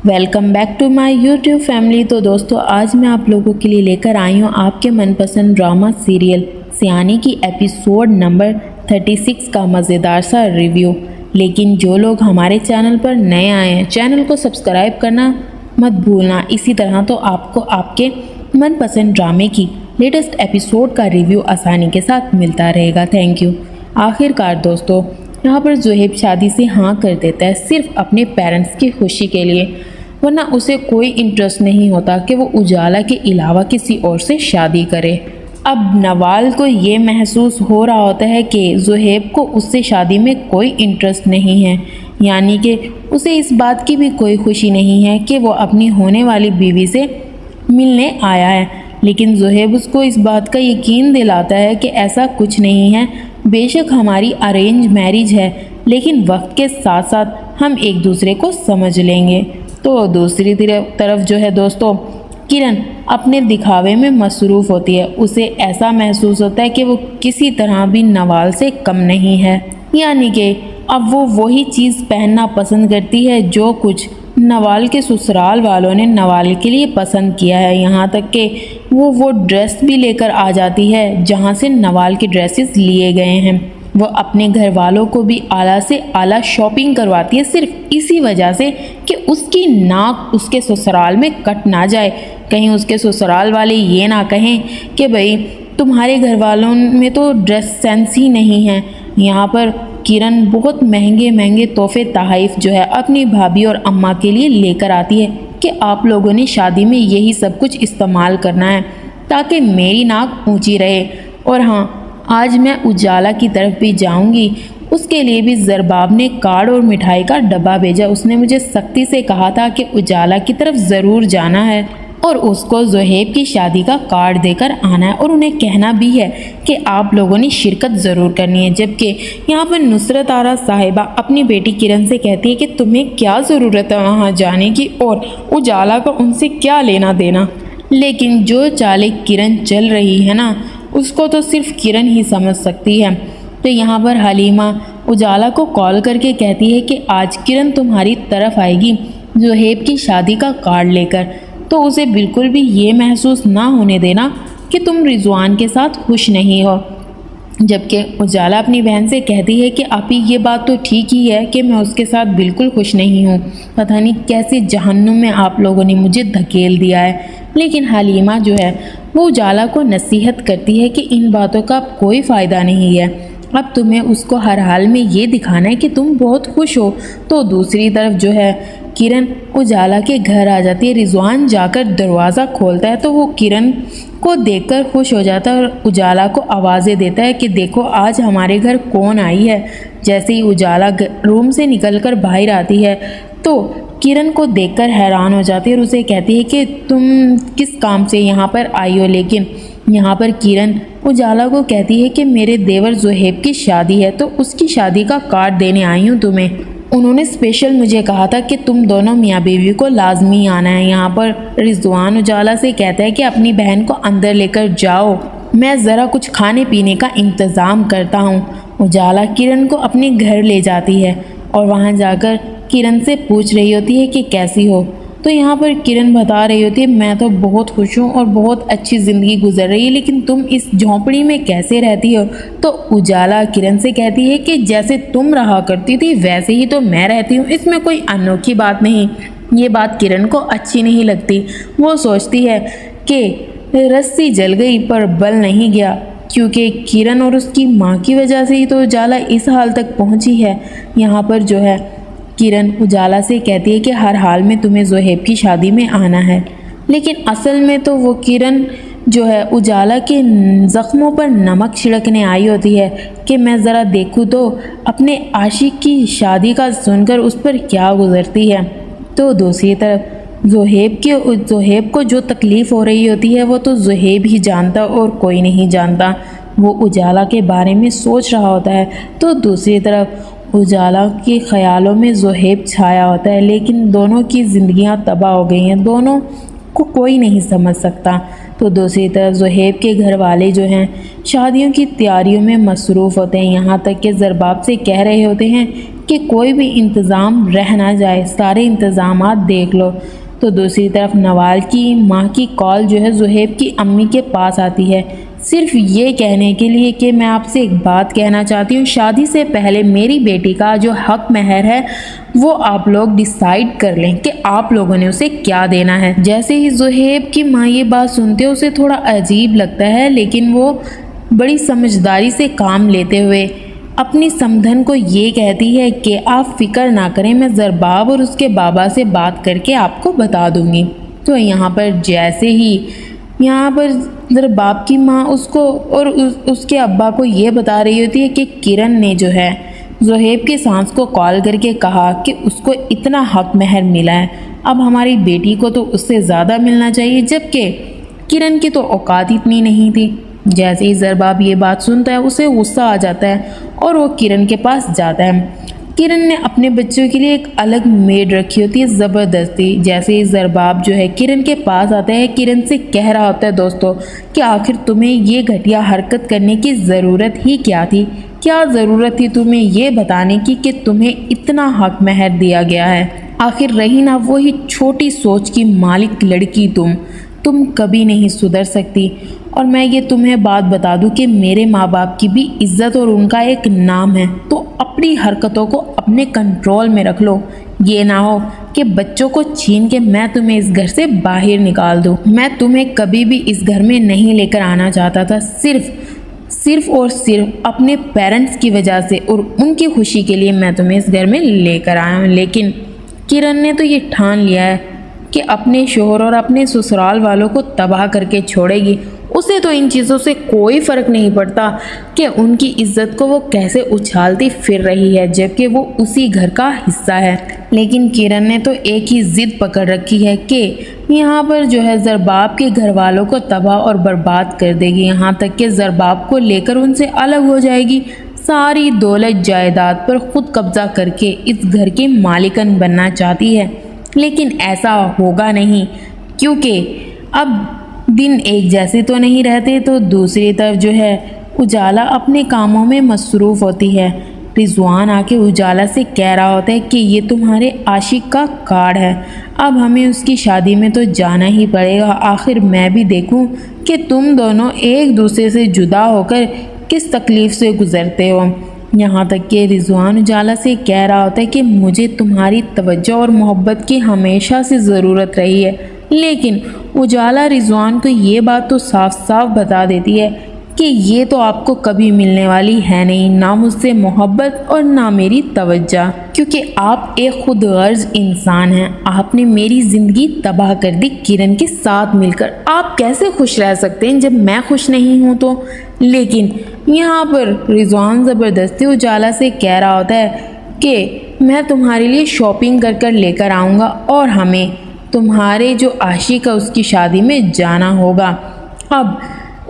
Welcome back to my YouTube family. तो दोस्तों, आज मैं आप लोगों के लिए लेकर आई हूँ आपके मनपसंद ड्रामा सीरियल सियानी की एपिसोड नंबर 36 का मज़ेदार सा रिव्यू। लेकिन जो लोग हमारे चैनल पर नए आए हैं, चैनल को सब्सक्राइब करना मत भूलना। इसी तरह तो आपको आपके मनपसंद ड्रामे की लेटेस्ट एपिसोड का रिव्यू आसानी के साथ मिलता रहेगा। Thank you. आखिरकार दोस्तों, यहाँ पर ज़ोहेब शादी से हाँ कर देता है सिर्फ अपने पेरेंट्स की खुशी के लिए, वरना उसे कोई इंटरेस्ट नहीं होता कि वो उजाला के अलावा किसी और से शादी करे। अब नवाल को ये महसूस हो रहा होता है कि ज़ोहेब को उससे शादी में कोई इंटरेस्ट नहीं है, यानी कि उसे इस बात की भी कोई खुशी नहीं है कि वो अपनी होने वाली बीवी से मिलने आया है। लेकिन ज़ोहेब उसको इस बात का यकीन दिलाता है कि ऐसा कुछ नहीं है। बेशक हमारी अरेंज मैरिज है, लेकिन वक्त के साथ साथ हम एक दूसरे को समझ लेंगे। तो दूसरी तरफ जो है दोस्तों, किरण अपने दिखावे में मसरूफ़ होती है। उसे ऐसा महसूस होता है कि वो किसी तरह भी नवाल से कम नहीं है, यानी कि अब वो वही चीज़ पहनना पसंद करती है जो कुछ नवाल के ससुराल वालों ने नवाल के लिए पसंद किया है। यहाँ तक कि वो ड्रेस भी लेकर आ जाती है जहाँ से नवाल के ड्रेसेस लिए गए हैं। वो अपने घर वालों को भी आला से आला शॉपिंग करवाती है, सिर्फ इसी वजह से कि उसकी नाक उसके ससुराल में कट ना जाए। कहीं उसके ससुराल वाले ये ना कहें कि भाई तुम्हारे घर वालों में तो ड्रेस सेंस ही नहीं है। यहाँ पर किरण बहुत महंगे महंगे तोहफे तोहफ़ जो है अपनी भाभी और अम्मा के लिए लेकर आती है कि आप लोगों ने शादी में यही सब कुछ इस्तेमाल करना है ताकि मेरी नाक ऊंची रहे। और हाँ, आज मैं उजाला की तरफ भी जाऊंगी, उसके लिए भी ज़रबाब ने कार्ड और मिठाई का डब्बा भेजा। उसने मुझे सख्ती से कहा था कि उजाला की तरफ ज़रूर जाना है और उसको ज़ोहेब की शादी का कार्ड देकर आना है, और उन्हें कहना भी है कि आप लोगों ने शिरकत ज़रूर करनी है। जबकि यहाँ पर नुसरत आरा साहिबा अपनी बेटी किरण से कहती है कि तुम्हें क्या ज़रूरत है वहाँ जाने की, और उजाला का उनसे क्या लेना देना। लेकिन जो चाले किरण चल रही है ना, उसको तो सिर्फ किरण ही समझ सकती है। तो यहाँ पर हलीमा उजाला को कॉल करके कहती है कि आज किरण तुम्हारी तरफ आएगी ज़ोहेब की शादी का कार्ड लेकर, तो उसे बिल्कुल भी ये महसूस ना होने देना कि तुम रिजवान के साथ खुश नहीं हो। जबकि उजाला अपनी बहन से कहती है कि आपी ये बात तो ठीक ही है कि मैं उसके साथ बिल्कुल खुश नहीं हूँ, पता नहीं कैसे जहन्नुम में आप लोगों ने मुझे धकेल दिया है। लेकिन हलीमा जो है वो उजाला को नसीहत करती है कि इन बातों का कोई फ़ायदा नहीं है, अब तुम्हें उसको हर हाल में ये दिखाना है कि तुम बहुत खुश हो। तो दूसरी तरफ जो है किरण उजाला के घर आ जाती है। रिजवान जाकर दरवाज़ा खोलता है तो वो किरण को देखकर खुश हो जाता है और उजाला को आवाज़ें देता है कि देखो आज हमारे घर कौन आई है। जैसे ही उजाला रूम से निकलकर बाहर आती है तो किरण को देखकर हैरान हो जाती है और उसे कहती है कि तुम किस काम से यहाँ पर आई हो। लेकिन यहाँ पर किरण उजाला को कहती है कि मेरे देवर ज़ोहेब की शादी है, तो उसकी शादी का कार्ड देने आई हूँ तुम्हें। उन्होंने स्पेशल मुझे कहा था कि तुम दोनों मियाँ बीवी को लाजमी आना है। यहाँ पर रिजवान उजाला से कहता है कि अपनी बहन को अंदर लेकर जाओ, मैं ज़रा कुछ खाने पीने का इंतज़ाम करता हूँ। उजाला किरण को अपने घर ले जाती है और वहाँ जाकर किरण से पूछ रही होती है कि कैसी हो। तो यहाँ पर किरण बता रही होती है मैं तो बहुत खुश हूँ और बहुत अच्छी ज़िंदगी गुजर रही है, लेकिन तुम इस झोंपड़ी में कैसे रहती हो। तो उजाला किरण से कहती है कि जैसे तुम रहा करती थी वैसे ही तो मैं रहती हूँ, इसमें कोई अनोखी बात नहीं। ये बात किरण को अच्छी नहीं लगती। वो सोचती है कि रस्सी जल गई पर बल नहीं गया, क्योंकि किरण और उसकी माँ की वजह से ही तो उजाला इस हाल तक पहुँची है। यहाँ पर जो है किरण उजाला से कहती है कि हर हाल में तुम्हें ज़ोहेब की शादी में आना है। लेकिन असल में तो वो किरण जो है उजाला के ज़ख्मों पर नमक छिड़कने आई होती है कि मैं ज़रा देखूँ तो अपने आशिक की शादी का सुनकर उस पर क्या गुजरती है। तो दूसरी तरफ ज़ोहेब को जो तकलीफ़ हो रही होती है वो तो ज़ोहेब ही जानता और कोई नहीं जानता। वो उजाला के बारे में सोच रहा होता है, तो दूसरी तरफ उजाला के ख़यालों में ज़ोहेब छाया होता है। लेकिन दोनों की ज़िंदगियां तबाह हो गई हैं, दोनों को कोई नहीं समझ सकता। तो दूसरी तरफ ज़ोहेब के घर वाले जो हैं शादियों की तैयारियों में मसरूफ़ होते हैं। यहाँ तक कि ज़रबाब से कह रहे होते हैं कि कोई भी इंतज़ाम रह ना जाए, सारे इंतज़ामात देख लो। तो दूसरी तरफ नवाल की माँ की कॉल जो है ज़ुहैब की अम्मी के पास आती है, सिर्फ ये कहने के लिए कि मैं आपसे एक बात कहना चाहती हूँ, शादी से पहले मेरी बेटी का जो हक महर है वो आप लोग डिसाइड कर लें कि आप लोगों ने उसे क्या देना है। जैसे ही ज़ुहैब की माँ ये बात सुनते हैं उसे थोड़ा अजीब लगता है, लेकिन वो बड़ी समझदारी से काम लेते हुए अपनी समधन को ये कहती है कि आप फिक्र ना करें, मैं ज़रबाब और उसके बाबा से बात करके आपको बता दूंगी। तो यहाँ पर जैसे ही ज़रबाब की माँ उसको और उसके अब्बा को ये बता रही होती है कि किरण ने जो है ज़ुहैब की सास को कॉल करके कहा कि उसको इतना हक महर मिला है, अब हमारी बेटी को तो उससे ज़्यादा मिलना चाहिए, जबकि किरण की तो औकात इतनी नहीं थी। जैसे ही ज़रबाब ये बात सुनता है उसे गुस्सा आ जाता है और वो किरण के पास जाता है। किरण ने अपने बच्चों के लिए एक अलग मेड रखी होती है ज़बरदस्ती। जैसे ही ज़रबाब जो है किरण के पास आता है, किरण से कह रहा होता है दोस्तों कि आखिर तुम्हें ये घटिया हरकत करने की ज़रूरत ही क्या थी, क्या ज़रूरत थी तुम्हें ये बताने की कि तुम्हें इतना हक महर दिया गया है। आखिर रही ना वही छोटी सोच की मालिक लड़की तुम कभी नहीं सुधर सकती। और मैं ये तुम्हें बात बता दूं कि मेरे माँ बाप की भी इज्जत और उनका एक नाम है, तो अपनी हरकतों को अपने कंट्रोल में रख लो। ये ना हो कि बच्चों को छीन के मैं तुम्हें इस घर से बाहर निकाल दूं। मैं तुम्हें कभी भी इस घर में नहीं लेकर आना चाहता था, सिर्फ और सिर्फ अपने पेरेंट्स की वजह से और उनकी खुशी के लिए मैं तुम्हें इस घर में लेकर आया हूँ। लेकिन किरण ने तो ये ठान लिया है कि अपने शोहर और अपने ससुराल वालों को तबाह करके छोड़ेगी। उसे तो इन चीज़ों से कोई फ़र्क नहीं पड़ता कि उनकी इज्जत को वो कैसे उछालती फिर रही है, जबकि वो उसी घर का हिस्सा है। लेकिन किरण ने तो एक ही ज़िद पकड़ रखी है कि यहाँ पर जो है ज़रबाब के घर वालों को तबाह और बर्बाद कर देगी, यहाँ तक कि ज़रबाब को लेकर उनसे अलग हो जाएगी, सारी दौलत जायदाद पर खुद कब्जा करके इस घर की मालिकन बनना चाहती है। लेकिन ऐसा होगा नहीं, क्योंकि अब दिन एक जैसे तो नहीं रहते। तो दूसरी तरफ जो है उजाला अपने कामों में मसरूफ़ होती है। रिजवान आके उजाला से कह रहा होता है कि ये तुम्हारे आशिक का कार्ड है, अब हमें उसकी शादी में तो जाना ही पड़ेगा। आखिर मैं भी देखूं कि तुम दोनों एक दूसरे से जुदा होकर किस तकलीफ़ से गुज़रते हो। यहाँ तक कि रिजवान उजाला से कह रहा होता है कि मुझे तुम्हारी तवज्जो और मोहब्बत की हमेशा से ज़रूरत रही है। लेकिन उजाला रिजवान को ये बात तो साफ साफ बता देती है कि ये तो आपको कभी मिलने वाली है नहीं, ना मुझसे मोहब्बत और ना मेरी तवज्जो, क्योंकि आप एक खुद गर्ज इंसान हैं। आपने मेरी ज़िंदगी तबाह कर दी किरण के साथ मिलकर। आप कैसे खुश रह सकते हैं जब मैं खुश नहीं हूँ तो। लेकिन यहाँ पर रिजवान ज़बरदस्ती उजाला से कह रहा होता है कि मैं तुम्हारे लिए शॉपिंग कर लेकर आऊँगा और हमें तुम्हारे जो आशिक है उसकी शादी में जाना होगा। अब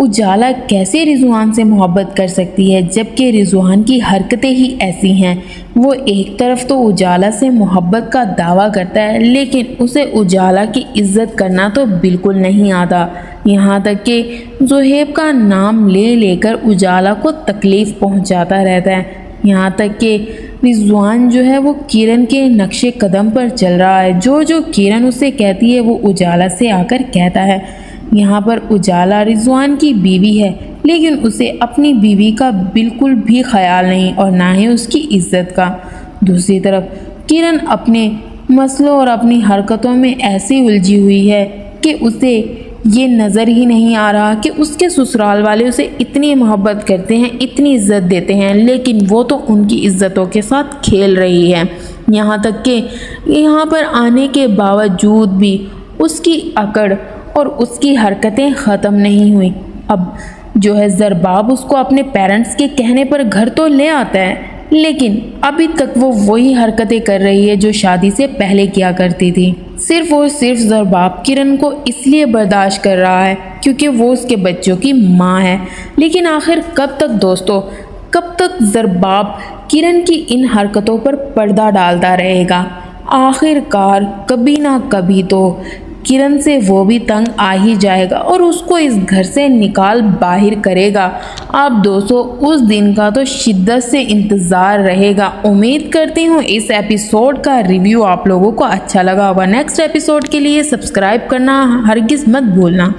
उजाला कैसे रिजवान से मोहब्बत कर सकती है, जबकि रिजवान की हरकतें ही ऐसी हैं। वो एक तरफ तो उजाला से मोहब्बत का दावा करता है, लेकिन उसे उजाला की इज्जत करना तो बिल्कुल नहीं आता। यहाँ तक कि ज़ुहैब का नाम लेकर उजाला को तकलीफ़ पहुँचाता रहता है। यहाँ तक कि रिजवान जो है वो किरण के नक्शे कदम पर चल रहा है। जो किरण उसे कहती है वो उजाला से आकर कहता है। यहाँ पर उजाला रिजवान की बीवी है, लेकिन उसे अपनी बीवी का बिल्कुल भी ख्याल नहीं और ना ही उसकी इज्जत का। दूसरी तरफ किरण अपने मसलों और अपनी हरकतों में ऐसी उलझी हुई है कि उसे ये नज़र ही नहीं आ रहा कि उसके ससुराल वाले उसे इतनी मोहब्बत करते हैं, इतनी इज्जत देते हैं, लेकिन वो तो उनकी इज्जतों के साथ खेल रही है। यहाँ तक कि यहाँ पर आने के बावजूद भी उसकी अकड़ और उसकी हरकतें ख़त्म नहीं हुई। अब जो है ज़रबाब उसको अपने पेरेंट्स के कहने पर घर तो ले आता है, लेकिन अभी तक वो वही हरकतें कर रही है जो शादी से पहले किया करती थी। सिर्फ और सिर्फ ज़रबाब किरण को इसलिए बर्दाश्त कर रहा है क्योंकि वो उसके बच्चों की माँ है। लेकिन आखिर कब तक दोस्तों, कब तक ज़रबाब किरण की इन हरकतों पर पर्दा डालता रहेगा। आखिरकार कभी ना कभी तो किरण से वो भी तंग आ ही जाएगा और उसको इस घर से निकाल बाहर करेगा। अब दोस्तों उस दिन का तो शिद्दत से इंतज़ार रहेगा। उम्मीद करती हूँ इस एपिसोड का रिव्यू आप लोगों को अच्छा लगा होगा। नेक्स्ट एपिसोड के लिए सब्सक्राइब करना हरगिज़ मत भूलना।